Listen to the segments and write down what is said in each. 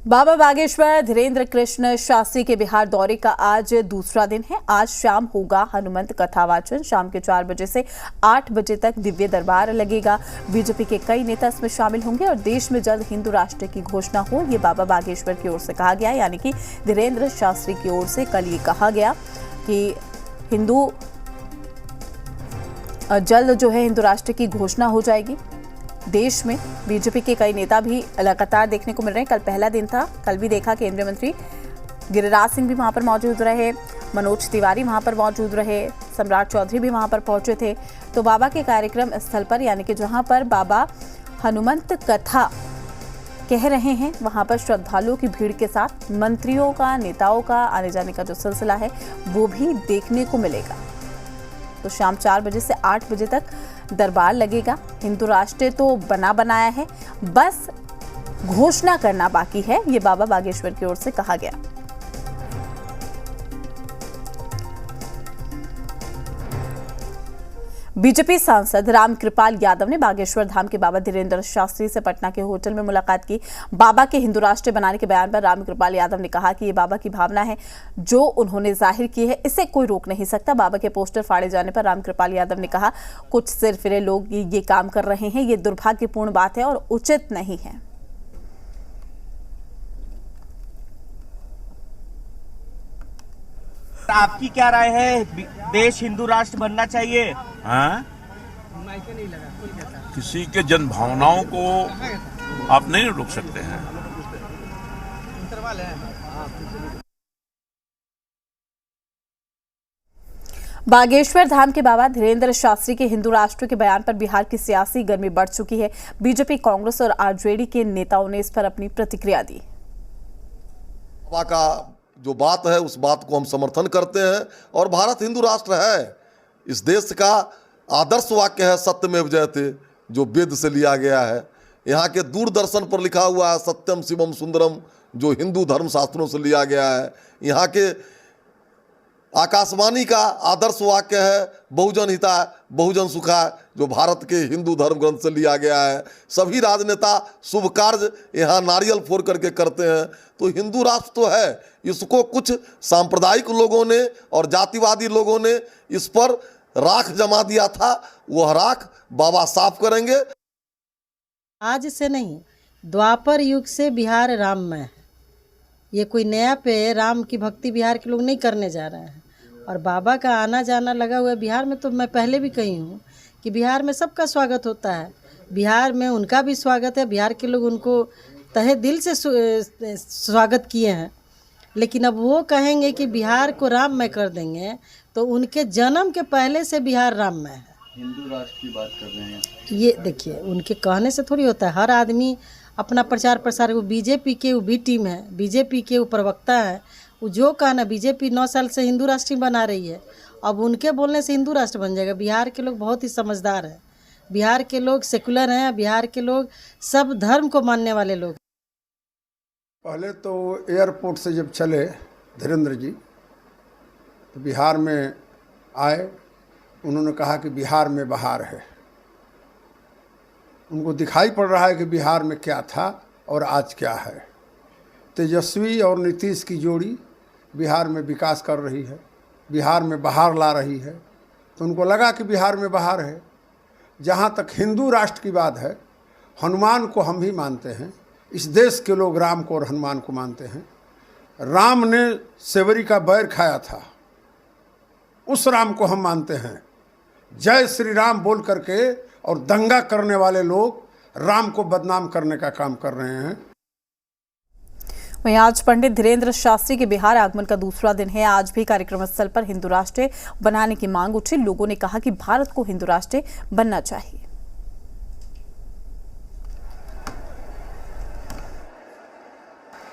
बाबा बागेश्वर धीरेन्द्र कृष्ण शास्त्री के बिहार दौरे का आज दूसरा दिन है। आज शाम होगा हनुमंत कथा वाचन। शाम के 4 बजे से 8 बजे तक दिव्य दरबार लगेगा। बीजेपी के कई नेता इसमें शामिल होंगे और देश में जल्द हिंदू राष्ट्र की घोषणा हो, ये बाबा बागेश्वर की ओर से कहा गया, यानी कि धीरेन्द्र शास्त्री की ओर से कल ये कहा गया कि जल्द जो है हिंदू राष्ट्र की घोषणा हो जाएगी। देश में बीजेपी के कई नेता भी लगातार देखने को मिल रहे हैं। कल पहला दिन था, कल भी देखा केंद्रीय मंत्री गिरिराज सिंह भी वहां पर मौजूद रहे, मनोज तिवारी वहां पर मौजूद रहे, सम्राट चौधरी भी वहां पर पहुंचे थे। तो बाबा के कार्यक्रम स्थल पर, यानी कि जहां पर बाबा हनुमंत कथा कह रहे हैं, वहां पर श्रद्धालुओं की भीड़ के साथ मंत्रियों का, नेताओं का आने जाने का जो सिलसिला है वो भी देखने को मिलेगा। तो शाम 4 बजे से 8 बजे तक दरबार लगेगा। हिंदू राष्ट्र तो बना बनाया है, बस घोषणा करना बाकी है, ये बाबा बागेश्वर की ओर से कहा गया। बीजेपी सांसद रामकृपाल यादव ने बागेश्वर धाम के बाबा धीरेन्द्र शास्त्री से पटना के होटल में मुलाकात की। बाबा के हिंदू राष्ट्र बनाने के बयान पर रामकृपाल यादव ने कहा कि ये बाबा की भावना है जो उन्होंने जाहिर की है, इसे कोई रोक नहीं सकता। बाबा के पोस्टर फाड़े जाने पर रामकृपाल यादव ने कहा, कुछ सिरफिरे लोग ये काम कर रहे हैं, ये दुर्भाग्यपूर्ण बात है और उचित नहीं है। आपकी क्या राय है, देश हिंदू राष्ट्र बनना चाहिए? हाँ? किसी के जन भावनाओं को आप नहीं रोक सकते हैं। बागेश्वर धाम के बाबा धीरेन्द्र शास्त्री के हिंदू राष्ट्र के बयान पर बिहार की सियासी गर्मी बढ़ चुकी है। बीजेपी, कांग्रेस और आरजेडी के नेताओं ने इस पर अपनी प्रतिक्रिया दी। बाबा का जो बात है उस बात को हम समर्थन करते हैं और भारत हिंदू राष्ट्र है। इस देश का आदर्श वाक्य है सत्यमेव जयते, जो वेद से लिया गया है। यहाँ के दूरदर्शन पर लिखा हुआ है सत्यम शिवम सुंदरम, जो हिंदू धर्म शास्त्रों से लिया गया है। यहाँ के आकाशवाणी का आदर्श वाक्य है बहुजन हिताय बहुजन सुखाय, जो भारत के हिंदू धर्म ग्रंथ से लिया गया है। सभी राजनेता शुभ कार्य यहाँ नारियल फोड़ करके करते हैं। तो हिंदू राष्ट्र तो है, इसको कुछ सांप्रदायिक लोगों ने और जातिवादी लोगों ने इस पर राख जमा दिया था, वह राख बाबा साफ करेंगे। आज से नहीं, द्वापर युग से बिहार राममय है। ये कोई नया पे राम की भक्ति बिहार के लोग नहीं करने जा रहे हैं। और बाबा का आना जाना लगा हुआ है बिहार में। तो मैं पहले भी कही हूँ कि बिहार में सबका स्वागत होता है, बिहार में उनका भी स्वागत है। बिहार के लोग उनको तहे दिल से स्वागत किए हैं। लेकिन अब वो कहेंगे कि बिहार को राममय कर देंगे, तो उनके जन्म के पहले से बिहार राममय है। हिंदू राष्ट्र की बात कर रहे हैं, ये देखिए, उनके कहने से थोड़ी होता है। हर आदमी अपना प्रचार प्रसार, वो बीजेपी के वो बी टीम है, बीजेपी के वो प्रवक्ता है, वो जो कहना, बीजेपी 9 साल से हिंदू राष्ट्र बना रही है, अब उनके बोलने से हिंदू राष्ट्र बन जाएगा। बिहार के लोग बहुत ही समझदार हैं, बिहार के लोग सेकुलर हैं, बिहार के लोग सब धर्म को मानने वाले लोग। पहले तो एयरपोर्ट से जब चले धीरेन्द्र जी, तो बिहार में आए, उन्होंने कहा कि बिहार में बहार है। उनको दिखाई पड़ रहा है कि बिहार में क्या था और आज क्या है। तेजस्वी और नीतीश की जोड़ी बिहार में विकास कर रही है, बिहार में बहार ला रही है। तो उनको लगा कि बिहार में बहार है। जहाँ तक हिंदू राष्ट्र की बात है, हनुमान को हम भी मानते हैं। इस देश के लोग राम को और हनुमान को मानते हैं। राम ने सेवरी का बैर खाया था, उस राम को हम मानते हैं। जय श्री राम बोल करके और दंगा करने वाले लोग राम को बदनाम करने का काम कर रहे हैं। वहीं आज पंडित धीरेन्द्र शास्त्री के बिहार आगमन का दूसरा दिन है। आज भी कार्यक्रम स्थल पर हिंदू राष्ट्र बनाने की मांग उठी। लोगों ने कहा कि भारत को हिंदू राष्ट्र बनना चाहिए।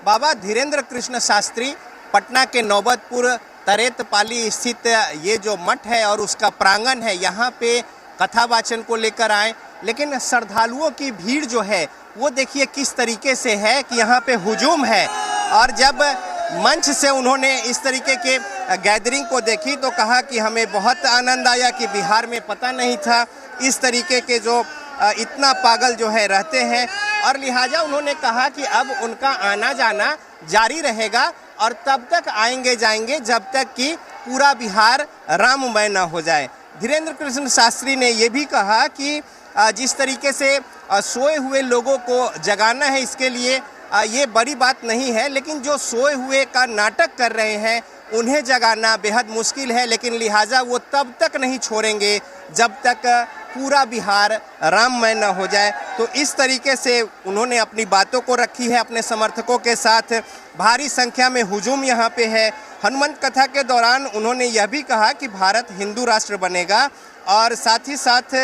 बाबा धीरेन्द्र कृष्ण शास्त्री पटना के नौबतपुर तरेतपाली स्थित ये जो मठ है और उसका प्रांगण है, यहाँ पे कथा वाचन को लेकर आए। लेकिन श्रद्धालुओं की भीड़ जो है वो देखिए किस तरीके से है कि यहाँ पे हुजूम है। और जब मंच से उन्होंने इस तरीके के गैदरिंग को देखी तो कहा कि हमें बहुत आनंद आया कि बिहार में पता नहीं था इस तरीके के जो इतना पागल जो है रहते हैं। और लिहाजा उन्होंने कहा कि अब उनका आना जाना जारी रहेगा और तब तक आएंगे जाएंगे जब तक कि पूरा बिहार राममय न हो जाए। धीरेन्द्र कृष्ण शास्त्री ने ये भी कहा कि जिस तरीके से सोए हुए लोगों को जगाना है, इसके लिए ये बड़ी बात नहीं है, लेकिन जो सोए हुए का नाटक कर रहे हैं उन्हें जगाना बेहद मुश्किल है, लेकिन लिहाजा वो तब तक नहीं छोड़ेंगे जब तक पूरा बिहार राममय न हो जाए। तो इस तरीके से उन्होंने अपनी बातों को रखी है अपने समर्थकों के साथ। भारी संख्या में हुजूम यहाँ पे है। हनुमंत कथा के दौरान उन्होंने यह भी कहा कि भारत हिंदू राष्ट्र बनेगा और साथ ही साथ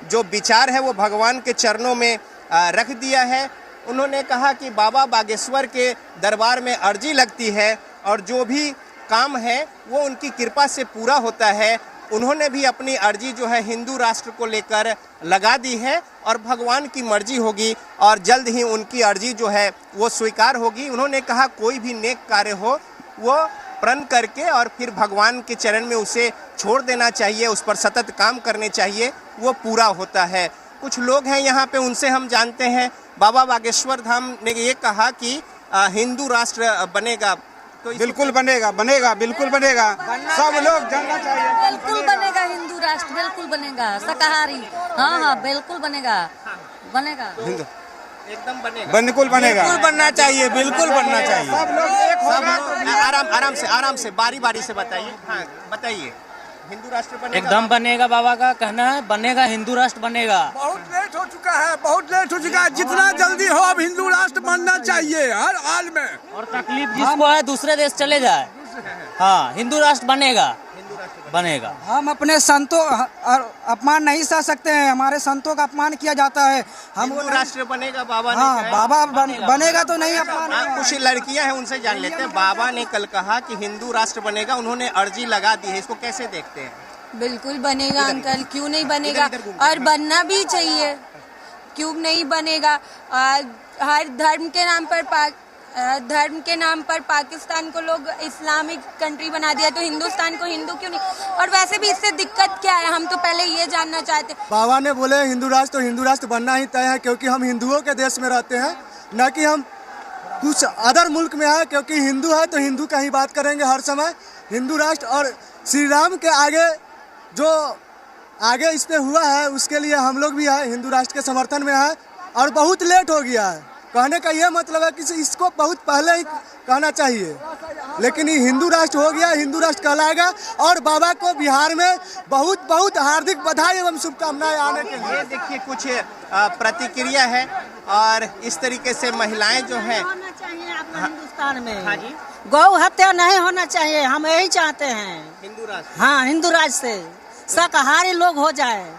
जो विचार है वो भगवान के चरणों में रख दिया है। उन्होंने कहा कि बाबा बागेश्वर के दरबार में अर्जी लगती है और जो भी काम है वो उनकी कृपा से पूरा होता है। उन्होंने भी अपनी अर्जी जो है हिंदू राष्ट्र को लेकर लगा दी है और भगवान की मर्जी होगी और जल्द ही उनकी अर्जी जो है वो स्वीकार होगी। उन्होंने कहा कोई भी नेक कार्य हो वो प्रण करके और फिर भगवान के चरण में उसे छोड़ देना चाहिए, उस पर सतत काम करने चाहिए, वो पूरा होता है। कुछ लोग हैं यहाँ पे, उनसे हम जानते हैं। बाबा बागेश्वर धाम ने ये कहा कि हिंदू राष्ट्र बनेगा, तो बिल्कुल बनेगा, बिल्कुल बनेगा। सब लोग जानना चाहिए। बिल्कुल बनेगा हिंदू राष्ट्र, बिल्कुल बनेगा। शाकाहारी, हाँ बिल्कुल बनेगा, एकदम बनेगा, बिल्कुल बनेगा, बिल्कुल बनना चाहिए, बिल्कुल बनना चाहिए। सब लोग एक होगा। आराम से बारी से बताइए। हाँ बताइए, हिंदू राष्ट्र बनेगा? एकदम बनेगा, बाबा का कहना है बनेगा, हिंदू राष्ट्र बनेगा। बहुत लेट हो चुका है, जितना जल्दी हो अब हिंदू राष्ट्र बनना चाहिए हर हाल में। और तकलीफ जिसको है दूसरे देश चले जाए, हाँ हिंदू राष्ट्र बनेगा। हम अपने संतों अपमान नहीं सह सकते हैं, हमारे संतों का अपमान किया जाता है। हम हिंदू राष्ट्र बनेगा बाबा ने हाँ, बाबा बनेगा तो नहीं अपमान। कुछ लड़कियां हैं, उनसे जान लेते हैं। बाबा ने कल कहा कि हिंदू राष्ट्र बनेगा, उन्होंने अर्जी लगा दी है, इसको कैसे देखते हैं? बिल्कुल बनेगा अंकल, क्यों नहीं बनेगा, और बनना भी चाहिए, क्यों नहीं बनेगा। हर धर्म के नाम पर पाकिस्तान को लोग इस्लामिक कंट्री बना दिया, तो हिंदुस्तान को हिंदू क्यों नहीं? और वैसे भी इससे दिक्कत क्या है, हम तो पहले ये जानना चाहते। बाबा ने बोले हिंदू राष्ट्र, तो हिंदू राष्ट्र बनना ही तय है, क्योंकि हम हिंदुओं के देश में रहते हैं, न कि हम कुछ अदर मुल्क में है। क्योंकि हिंदू है तो हिंदू का ही बात करेंगे हर समय। हिंदू राष्ट्र और श्री राम के आगे इस पे हुआ है, उसके लिए हम लोग भी है, हिंदू राष्ट्र के समर्थन में है। और बहुत लेट हो गया है, कहने का ये मतलब है कि इसको बहुत पहले ही कहना चाहिए, लेकिन ये हिंदू राष्ट्र हो गया, हिंदू राष्ट्र कहलाएगा। और बाबा को बिहार में बहुत बहुत हार्दिक बधाई एवं शुभकामनाएं आने के लिए। ये देखिए कुछ प्रतिक्रिया है और इस तरीके से महिलाएं जो हैं हिंदुस्तान में हाँ जी, गौ हत्या नहीं होना चाहिए, हम यही चाहते हैं। हिंदू राष्ट्र, हाँ हिंदू राष्ट्र से शाकाहारी लोग हो जाए।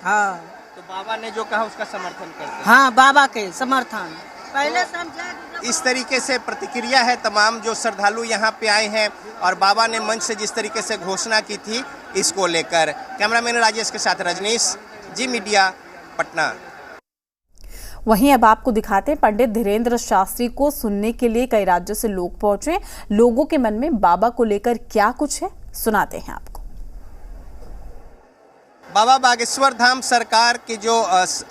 हाँ तो बाबा ने जो कहा उसका समर्थन करते हैं। हाँ बाबा के समर्थन पहले समझे। इस तरीके से प्रतिक्रिया है तमाम जो श्रद्धालु यहाँ पे आए हैं और बाबा ने मंच से जिस तरीके से घोषणा की थी इसको लेकर। कैमरामैन राजेश के साथ रजनीश, जी मीडिया, पटना। वहीं अब आपको दिखाते हैं पंडित धीरेन्द्र शास्त्री को सुनने के लिए कई राज्यों से लोग पहुंचे। लोगों के मन में बाबा को लेकर क्या कुछ है, सुनाते हैं आपको। बाबा बागेश्वर धाम सरकार की जो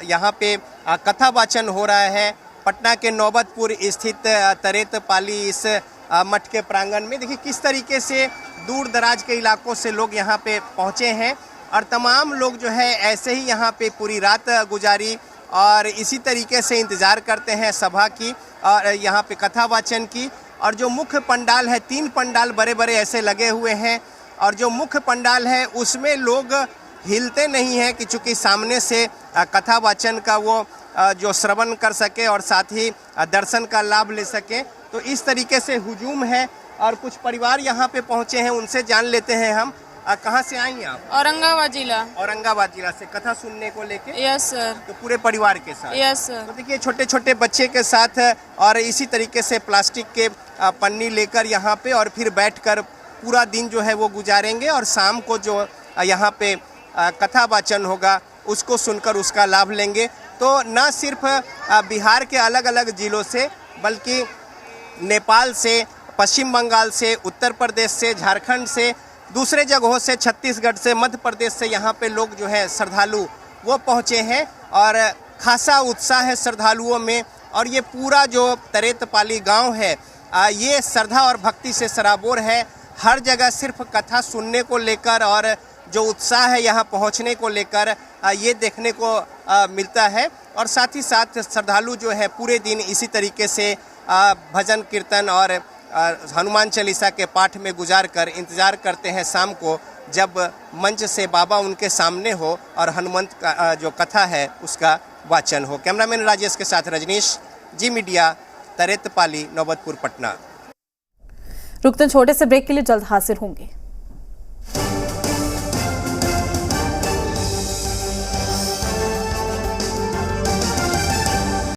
यहाँ पे कथा वाचन हो रहा है पटना के नौबतपुर स्थित तरेत पाली इस मठ के प्रांगण में, देखिए किस तरीके से दूर दराज के इलाकों से लोग यहाँ पे पहुँचे हैं और तमाम लोग जो है ऐसे ही यहाँ पे पूरी रात गुजारी और इसी तरीके से इंतज़ार करते हैं सभा की और यहाँ पे कथा वाचन की। और जो मुख्य पंडाल है, 3 पंडाल बड़े बड़े ऐसे लगे हुए हैं और जो मुख्य पंडाल है उसमें लोग हिलते नहीं हैं कि चूँकि सामने से कथा वाचन का वो जो श्रवण कर सके और साथ ही दर्शन का लाभ ले सके। तो इस तरीके से हुजूम है और कुछ परिवार यहाँ पे पहुँचे हैं, उनसे जान लेते हैं हम। कहाँ से आई हैं आप? औरंगाबाद जिला। औरंगाबाद जिला से कथा सुनने को लेके? Yes sir. तो पूरे परिवार के साथ? Yes sir. तो देखिए छोटे छोटे बच्चे के साथ और इसी तरीके से प्लास्टिक के पन्नी लेकर यहाँ पे और फिर बैठकर पूरा दिन जो है वो गुजारेंगे और शाम को जो यहाँ पे कथा वाचन होगा उसको सुनकर उसका लाभ लेंगे। तो न सिर्फ बिहार के अलग अलग जिलों से बल्कि नेपाल से, पश्चिम बंगाल से, उत्तर प्रदेश से, झारखंड से, दूसरे जगहों से, छत्तीसगढ़ से, मध्य प्रदेश से यहाँ पे लोग जो है श्रद्धालु वो पहुँचे हैं और खासा उत्साह है श्रद्धालुओं में। और ये पूरा जो तरेतपाली गांव है ये श्रद्धा और भक्ति से सराबोर है। हर जगह सिर्फ कथा सुनने को लेकर और जो उत्साह है यहाँ पहुँचने को लेकर ये देखने को मिलता है। और साथ ही साथ श्रद्धालु जो है पूरे दिन इसी तरीके से भजन कीर्तन और हनुमान चालीसा के पाठ में गुजार कर इंतज़ार करते हैं शाम को, जब मंच से बाबा उनके सामने हो और हनुमंत का जो कथा है उसका वाचन हो। कैमरामैन राजेश के साथ रजनीश, जी मीडिया, तरेतपाली, नौबतपुर, पटना। रुकते छोटे से ब्रेक के लिए, जल्द हाजिर होंगे।